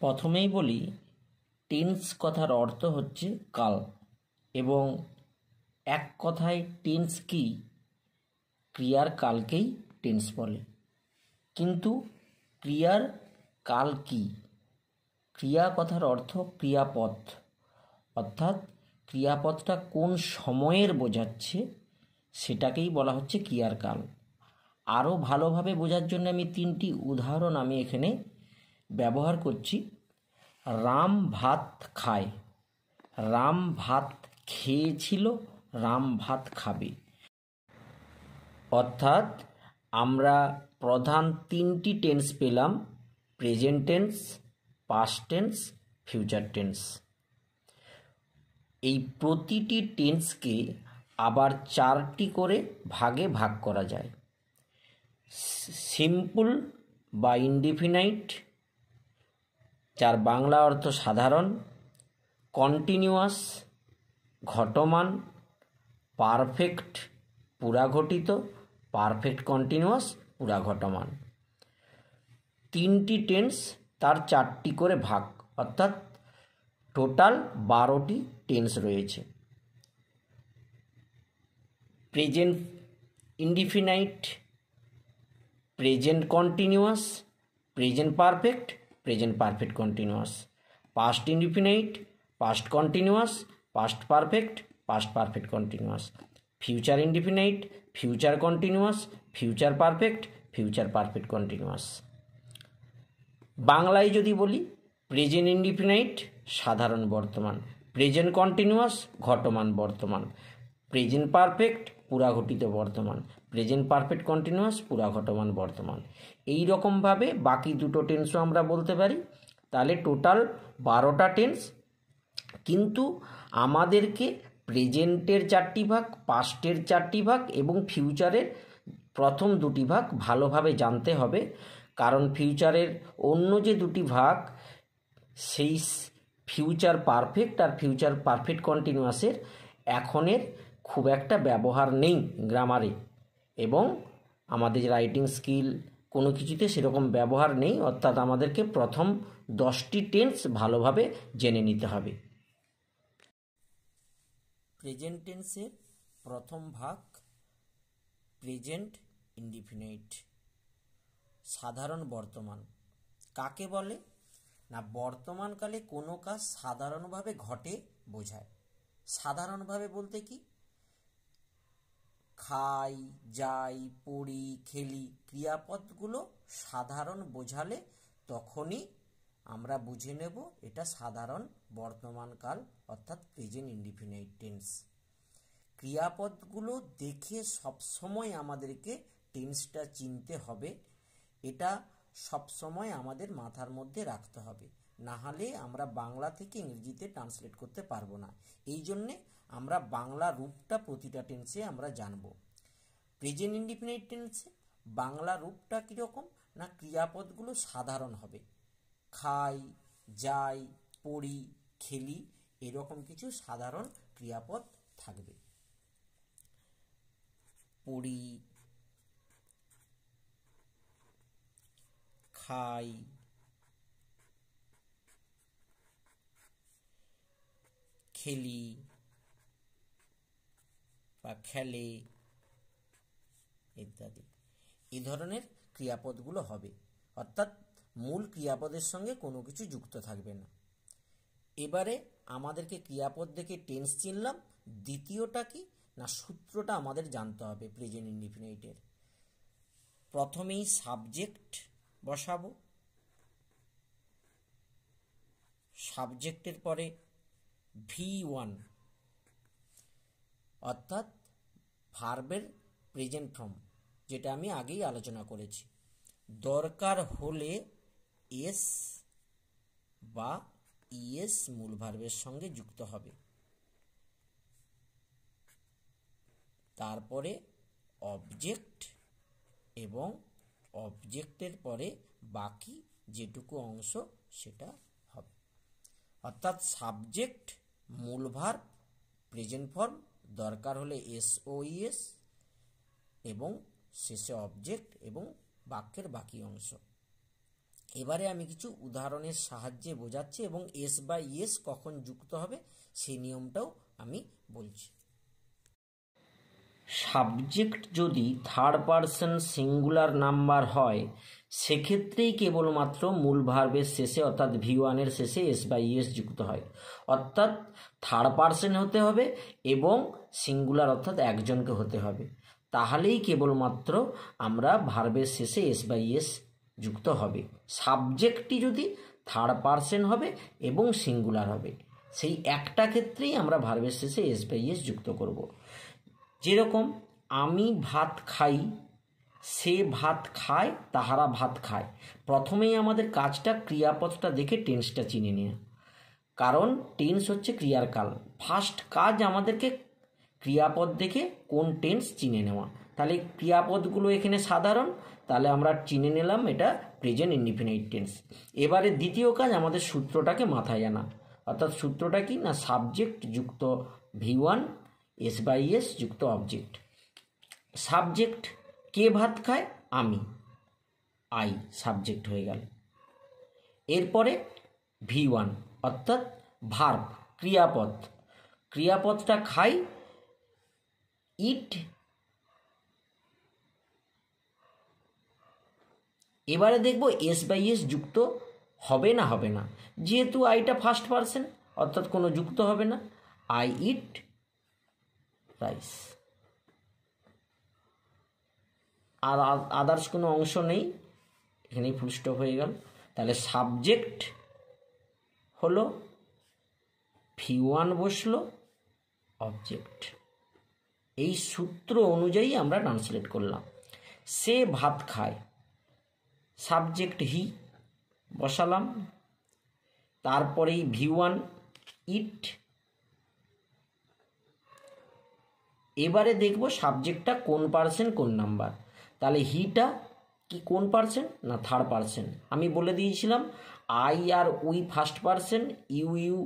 প্রথমেই বলি, টেন্স কথার অর্থ হচ্ছে কাল, এবং এক কথায় টেন্স কি, ক্রিয়ার কালকেই টেন্স বলে। কিন্তু ক্রিয়ার কাল কি? ক্রিয়া কথার অর্থ ক্রিয়াপদ, অর্থাৎ ক্রিয়াপদটা কোন সময়ের বোঝাচ্ছে সেটাকেই বলা হচ্ছে ক্রিয়ার কাল। আরও ভালোভাবে বোঝার জন্য আমি 3টি উদাহরণ এখানে ব্যবহার করছি। রাম ভাত খায়, রাম ভাত খেয়েছিল, রাম ভাত খাবে। অর্থাৎ আমরা প্রধান 3টি টেন্স পেলাম: present tense, past tense, future tense. এই প্রতিটি টেন্সকে আবার 4টি করে ভাগে ভাগ করা যায়। সিম্পল বা ইনডিফিনাইট, যার বাংলা অর্থ সাধারণ; কন্টিনিউয়াস, ঘটমান; পারফেক্ট, পুরাঘটিত; পারফেক্ট কন্টিনিউয়াস, পুরাঘটমান। 3টি টেন্স, তার 4টি করে ভাগ, অর্থাৎ টোটাল 12টি টেন্স রয়েছে। Present indefinite, present continuous, present perfect, present perfect continuous; past indefinite, past continuous, past perfect, past perfect continuous; future indefinite, future continuous, future perfect, future perfect continuous. বাংলায় যদি বলি, প্রেজেন্ট ইনডিফিনাইট সাধারণ বর্তমান, present continuous ঘটমান বর্তমান, present perfect পুরাঘটিত বর্তমান, present perfect continuous পুরাঘটমান বর্তমান। এই রকমভাবে বাকি দুটো টেন্সও আমরা বলতে পারি। তাহলে টোটাল 12টা টেন্স। কিন্তু আমাদেরকে প্রেজেন্টের 4টি ভাগ, পাস্টের 4টি ভাগ এবং ফিউচারের প্রথম 2টি ভাগ ভালোভাবে জানতে হবে। কারণ ফিউচারের অন্য যে 2টি ভাগ, সেই ফিউচার পারফেক্ট আর ফিউচার পারফেক্ট কন্টিনিউয়াসের এখনের খুব একটা ব্যবহার নেই গ্রামারে, এবং আমাদের রাইটিং স্কিল কোনো কিছুতে সেরকম ব্যবহার নেই। অর্থাৎ আমাদেরকে প্রথম 10টি টেন্স ভালোভাবে জেনে নিতে হবে। প্রেজেন্ট টেন্সের প্রথম ভাগ প্রেজেন্ট ইনডিফিনাইট, সাধারণ বর্তমান। কাকে বলে না, বর্তমানকালে কোনো কাজ সাধারণভাবে ঘটে বোঝায়। সাধারণভাবে বলতে কি, খাই, যাই, পড়ি, খেলি, ক্রিয়াপদগুলো সাধারণ বোঝালে তখনই আমরা বুঝে নেব এটা সাধারণ বর্তমানকাল, অর্থাৎ প্রেজেন্ট ইনডিফিনাইট টেন্স। ক্রিয়াপদগুলো দেখে সবসময় আমাদেরকে টেন্সটা চিনতে হবে। এটা সবসময় আমাদের মাথার মধ্যে রাখতে হবে, না হলে আমরা বাংলা থেকে ইংরেজিতে ট্রান্সলেট করতে পারবো না। এই জন্যে আমরা বাংলা রূপটা প্রতিটা টেন্সে আমরা জানব। প্রেজেন্ট ইনডিফিনাইট টেন্সে বাংলা রূপটা কীরকম না, ক্রিয়াপদগুলো সাধারণ হবে। খাই, যাই, পড়ি, খেলি, এরকম কিছু সাধারণ ক্রিয়াপদ থাকবে। পড়ি, খাই, খেলি বা খেলে ইত্যাদি, এই ধরনের ক্রিয়াপদগুলো হবে। অর্থাৎ মূল ক্রিয়াপদের সঙ্গে কোনো কিছু যুক্ত থাকবে না। এবারে আমাদেরকে ক্রিয়াপদ দেখে টেন্স চিনলাম। দ্বিতীয়টা কি না, সূত্রটা আমাদের জানতে হবে প্রেজেন্ট ইনডিফিনাইটের। প্রথমেই সাবজেক্ট বসাবো, সাবজেক্টের পরে V1, অর্থাৎ ভার্বের প্রেজেন্ট ফর্ম, যেটা আমি আগেই আলোচনা করেছি। দরকার হলে এস বা ইএস মূল ভার্বের সঙ্গে যুক্ত হবে। তারপরে অবজেক্ট, এবং অবজেক্টের পরে বাকি যেটুকু অংশ সেটা হবে। অর্থাৎ সাবজেক্ট, মূল ভার্ব, প্রেজেন্ট ফর্ম, দরকার হলে এস ও ইএস, এবং শেষে অবজেক্ট এবং বাক্যের বাকি অংশ। এবারে আমি কিছু উদাহরণের সাহায্যে বোঝাচ্ছি এবং এস বা ইয়েস কখন যুক্ত হবে সেই নিয়মটাও আমি বলছি। সাবজেক্ট যদি থার্ড পারসন সিঙ্গুলার নাম্বার হয় সেক্ষেত্রেই কেবলমাত্র মূল ভার্বের শেষে অর্থাৎ V1-এর শেষে এস বা ইয়েস যুক্ত হয়, অর্থাৎ থার্ড পারসন হতে হবে এবং সিঙ্গুলার অর্থাৎ একজনকে হতে হবে, তাহলেই কেবলমাত্র আমরা ভার্বের শেষে এস বা ইয়েস যুক্ত হবে। সাবজেক্টটি যদি থার্ড পারসন হবে এবং সিঙ্গুলার হবে, সেই একটা ক্ষেত্রেই আমরা ভার্বের শেষে এস বা ইয়েস যুক্ত করব। যেরকম আমি ভাত খাই, সে ভাত খায়, তাহারা ভাত খায়। প্রথমেই আমাদের কাজটা ক্রিয়াপদটা দেখে টেন্সটা চিনে নেওয়া, কারণ টেন্স হচ্ছে ক্রিয়ার কাল। ফার্স্ট কাজ আমাদেরকে ক্রিয়াপদ দেখে কোন টেন্স চিনে নেওয়া। তাহলে ক্রিয়াপদগুলো এখানে সাধারণ, তাহলে আমরা চিনে নিলাম এটা প্রেজেন্ট ইনডিফিনিট টেন্স। এবারে দ্বিতীয় কাজ আমাদের সূত্রটাকে মাথায় আনা, অর্থাৎ সূত্রটা কি না, সাবজেক্ট যুক্ত V1 এস বাই এস যুক্ত অবজেক্ট। সাবজেক্ট কে ভাত খায়, আমি, আই সাবজেক্ট হয়ে গেল। এরপরে V1 অর্থাৎ ভার্ব ক্রিয়াপদ, ক্রিয়াপদটা খাই, ইট। এবারে দেখব এস বাই এস যুক্ত হবে না হবে না, যেহেতু আইটা ফার্স্ট পারসন অর্থাৎ কোনো যুক্ত হবে না। আই ইট রাইস, আর আদার্স কোনো অংশ নেই, এখানেই ফুল স্টপ হয়ে গেল। তাহলে সাবজেক্ট হলো, V1 বসলো, অবজেক্ট। এই সূত্র অনুযায়ী আমরা ট্রান্সলেট করলাম। সে ভাত খায়, সাবজেক্ট হি বসালাম, তারপরেই V1 ইট। এবারে দেখব সাবজেক্টটা কোন পার্সন কোন নাম্বার। তাহলে হিটা কি কোন পার্সন না থার্ড পার্সন। আমি বলে দিয়েছিলাম আই আর we first person, you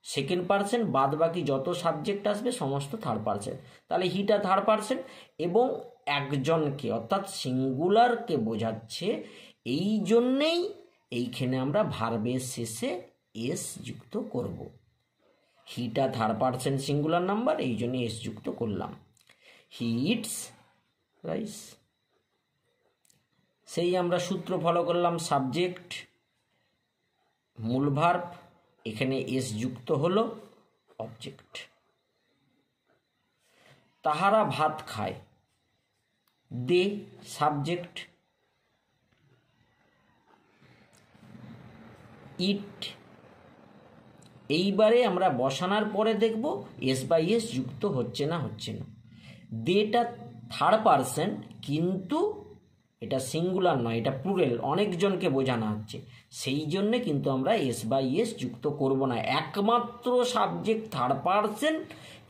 second person, বাদ বাকি যত সাবজেক্ট আসবে সমস্ত থার্ড পার্সন। তাহলে হিটা থার্ড পার্সন এবং একজনকে অর্থাৎ সিঙ্গুলারকে বোঝাচ্ছে, এই জন্যেই এইখানে আমরা ভার্বের শেষে এস যুক্ত করব। হিটা থার্ড পার্সন সিঙ্গুলার নাম্বার, এই জন্য এস যুক্ত করলাম। হি ইটস রাইস, সেই আমরা সূত্র ফলো করলাম, সাবজেক্ট মূল ভার্ব, এখানে এস যুক্ত হলো, অবজেক্ট। তাহারা ভাত খায়, দে সাবজেক্ট, ইট। এইবারে আমরা বসানোর পরে দেখব এস বাই এস যুক্ত হচ্ছে না হচ্ছে না। দেটা থার্ড পারসন কিন্তু এটা সিঙ্গুলার নয়, এটা প্লুরাল, অনেকজনকে বোঝানো হচ্ছে, সেই জন্যে কিন্তু আমরা এস বাই এস যুক্ত করব না। একমাত্র সাবজেক্ট থার্ড পারসন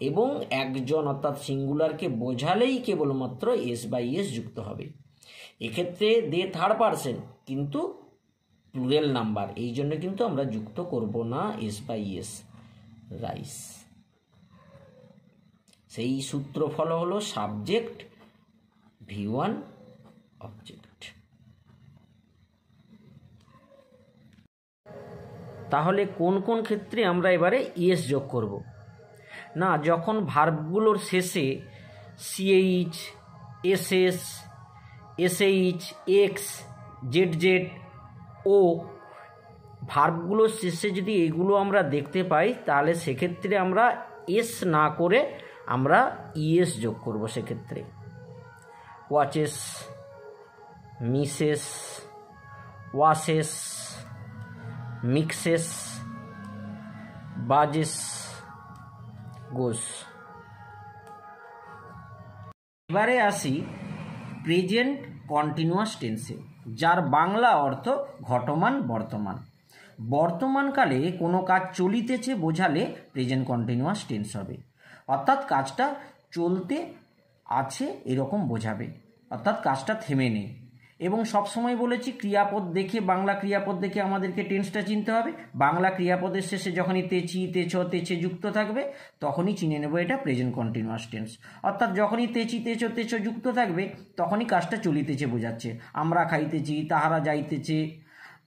এবং একজন অর্থাৎ সিঙ্গুলারকে বোঝালেই কেবলমাত্র এস বাই এস যুক্ত হবে। এক্ষেত্রে দে থার্ড পারসন কিন্তু প্লুরাল নাম্বার, এই জন্য কিন্তু আমরা যুক্ত করব না এস বাই এস। রাইস, সেই সূত্র ফলো হলো সাবজেক্ট V1 অবজেক্ট। তাহলে কোন কোন ক্ষেত্রে আমরা এবারে ইএস যোগ করব না, যখন ভার্বগুলোর শেষে CH, SS, SH, X, ZZ, O ভার্বগুলোর শেষে যদি এগুলো আমরা দেখতে পাই, তাহলে সেক্ষেত্রে আমরা এস না করে আমরা ইএস যোগ করব। সেক্ষেত্রে ওয়াচেস, মিসেস, ওয়াশেস, মিক্সেস, বাজেস, গোস। এবারে আসি প্রেজেন্ট কন্টিনিউয়াস টেন্সে, যার বাংলা অর্থ ঘটমান বর্তমান। বর্তমানকালে কোনো কাজ চলিতেছে বোঝালে প্রেজেন্ট কন্টিনিউয়াস টেন্স হবে, অর্থাৎ কাজটা চলতে আছে এরকম বোঝাবে, অর্থাৎ কাজটা থেমে নেই। এবং সবসময় বলেছি ক্রিয়াপদ দেখে, বাংলা ক্রিয়াপদ দেখে আমাদেরকে টেন্সটা চিনতে হবে। বাংলা ক্রিয়াপদের শেষে যখনই তেছি, তেছ, তেছে যুক্ত থাকবে তখনই চিনে নেব এটা প্রেজেন্ট কন্টিনিউয়াস টেন্স। অর্থাৎ যখনই তেছি, তেছ, তেছ যুক্ত থাকবে তখনই কাজটা চলিতেছে বোঝাচ্ছে। আমরা খাইতেছি, তাহারা যাইতেছে,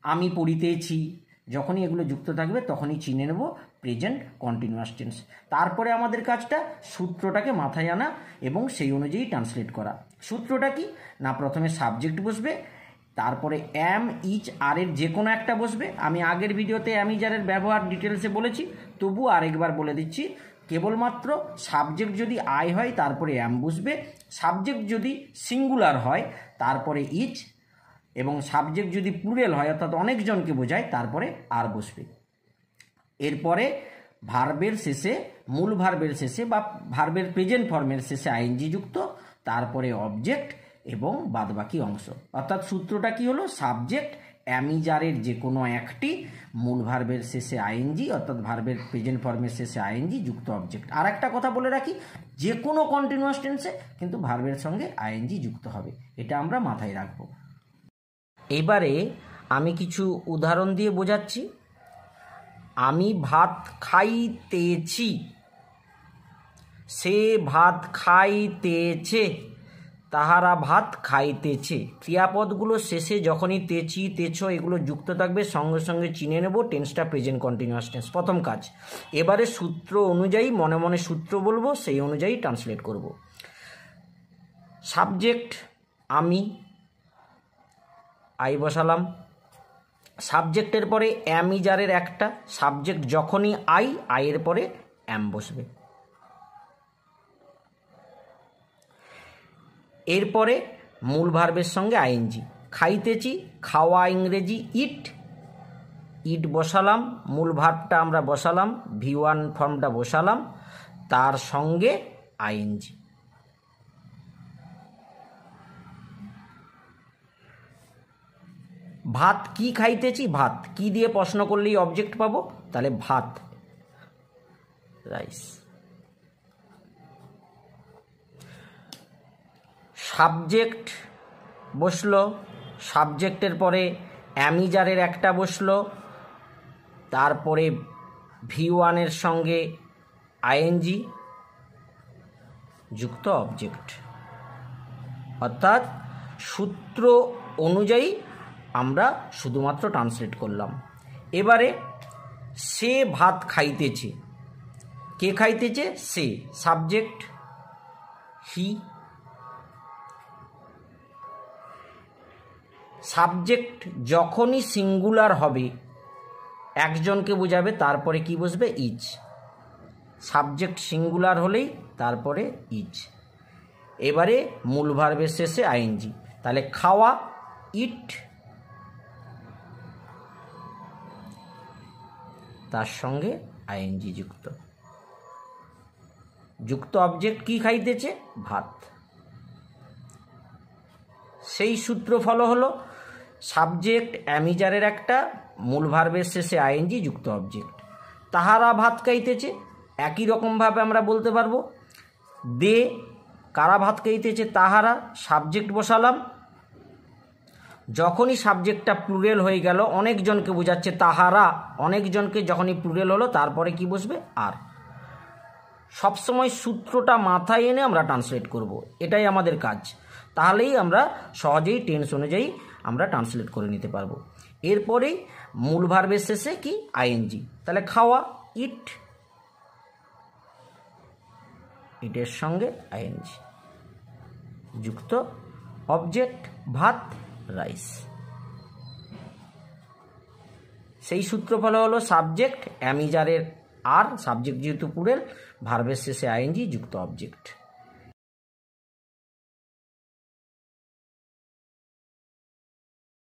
আমি পড়িতেছি, যখনই এগুলো যুক্ত থাকবে তখনই চিনে নেব প্রেজেন্ট কন্টিনিউয়াস টেন্স। তারপরে আমাদের কাজটা সূত্রটাকে মাথায় আনা এবং সেই অনুযায়ী ট্রান্সলেট করা। সূত্রটা কি না, প্রথমে সাবজেক্ট বসবে, তারপরে অ্যাম, ইচ, আর এর যে কোনো একটা বসবে। আমি আগের ভিডিওতে অ্যাম, ইচ, আর এর ব্যবহার ডিটেলসে বলেছি, তবু আরেকবার বলে দিচ্ছি। কেবলমাত্র সাবজেক্ট যদি আই হয় তারপরে অ্যাম বসবে, সাবজেক্ট যদি সিঙ্গুলার হয় তারপরে ইচ, এবং সাবজেক্ট যদি প্লুরাল হয় অর্থাৎ অনেকজনকে বোঝায় তারপরে আর বসবে। এরপরে ভার্বের শেষে, মূল ভার্বের শেষে বা ভার্বের প্রেজেন্ট ফর্মের শেষে আইএনজি যুক্ত, তারপরে অবজেক্ট এবং বাদবাকি অংশ। অর্থাৎ সূত্রটা কি হলো, সাবজেক্ট অ্যামিজারের যে কোনো একটি, মূল ভার্বের শেষে আইএনজি অর্থাৎ ভার্বের প্রেজেন্ট ফর্মের শেষে আইএনজি যুক্ত অবজেক্ট। আর একটা কথা বলে রাখি, যে কোনো কন্টিনিউয়াস টেন্সে কিন্তু ভার্বের সঙ্গে আইএনজি যুক্ত হবে, এটা আমরা মাথায় রাখবো। এবারে আমি কিছু উদাহরণ দিয়ে বোঝাচ্ছি। আমি ভাত খাইতেছি, সে ভাত খাইতেছে, তাহারা ভাত খাইতেছে। ক্রিয়াপদগুলো শেষে যখনই তেছি, তেছ এগুলো যুক্ত থাকবে সঙ্গে সঙ্গে চিনে নেব টেন্সটা প্রেজেন্ট কন্টিনিউয়াস টেন্স। প্রথম কাজ, এবারে সূত্র অনুযায়ী মনে মনে সূত্র বলবো, সেই অনুযায়ী ট্রান্সলেট করব। সাবজেক্ট আমি, আই বসালাম। সাবজেক্টের পরে অ্যামিজারের একটা, সাবজেক্ট যখনই আই, আইয়ের পরে অ্যাম বসবে। এরপরে মূল ভার্বের সঙ্গে আইএনজি। খাইতেছি, খাওয়া ইংরেজি ইট, ইট বসালাম, মূল ভার্বটা আমরা বসালাম, V1 ফর্মটা বসালাম, তার সঙ্গে আইএনজি। ভাত কি খাইতেছি, ভাত কি দিয়ে প্রশ্ন করলেই অবজেক্ট পাবো, তাহলে ভাত, রাইস। সাবজেক্ট বসলো, সাবজেক্টের পরে অ্যামিজারের একটা বসলো, তারপরে V1 সঙ্গে আইএনজি যুক্ত অবজেক্ট। অর্থাৎ সূত্র অনুযায়ী আমরা শুধুমাত্র ট্রান্সলেট করলাম। এবারে সে ভাত খাইতেছে, কে খাইতেছে, সে, সাবজেক্ট হি। সাবজেক্ট যখনই সিঙ্গুলার হবে, একজনকে বোঝাবে, তারপরে কি বসবে, ইচ। সাবজেক্ট সিঙ্গুলার হলেই তারপরে ইচ। এবারে মূল ভার্বের শেষে আইএনজি, তাহলে খাওয়া ইট, তার সঙ্গে আইএনজি যুক্ত, যুক্ত অবজেক্ট কি খাইতেছে, ভাত। সেই সূত্র ফলো হলো সাবজেক্ট অ্যামিজারের একটা, মূল ভার্বের শেষে আইএনজি যুক্ত অবজেক্ট। তাহারা ভাত খাইতেছে, একই রকমভাবে আমরা বলতে পারবো। দে, কারা ভাত খাইতেছে, তাহারা, সাবজেক্ট বসালাম। যখনই সাবজেক্টটা প্লুরাল হয়ে গেল, অনেকজনকে বোঝাচ্ছে, তাহারা অনেকজনকে, যখনই প্লুরাল হলো তারপরে কি বসবে, আর। সবসময় সূত্রটা মাথায় এনে আমরা ট্রান্সলেট করব, এটাই আমাদের কাজ। তাহলেই আমরা সহজেই টেন্স অনুযায়ী আমরা ট্রান্সলেট করে নিতে পারবো। এরপরেই মূল ভার্বের শেষে কি, আইএনজি, তাহলে খাওয়া ইট, ইটের সঙ্গে আইএনজি যুক্ত অবজেক্ট ভাত, রাইস। সেই সূত্র ফলো হলো সাবজেক্ট অ্যামিজারের আর, সাবজেক্ট যেহেতু প্লুরাল, ভার্বের শেষে আইএনজি যুক্ত অবজেক্ট।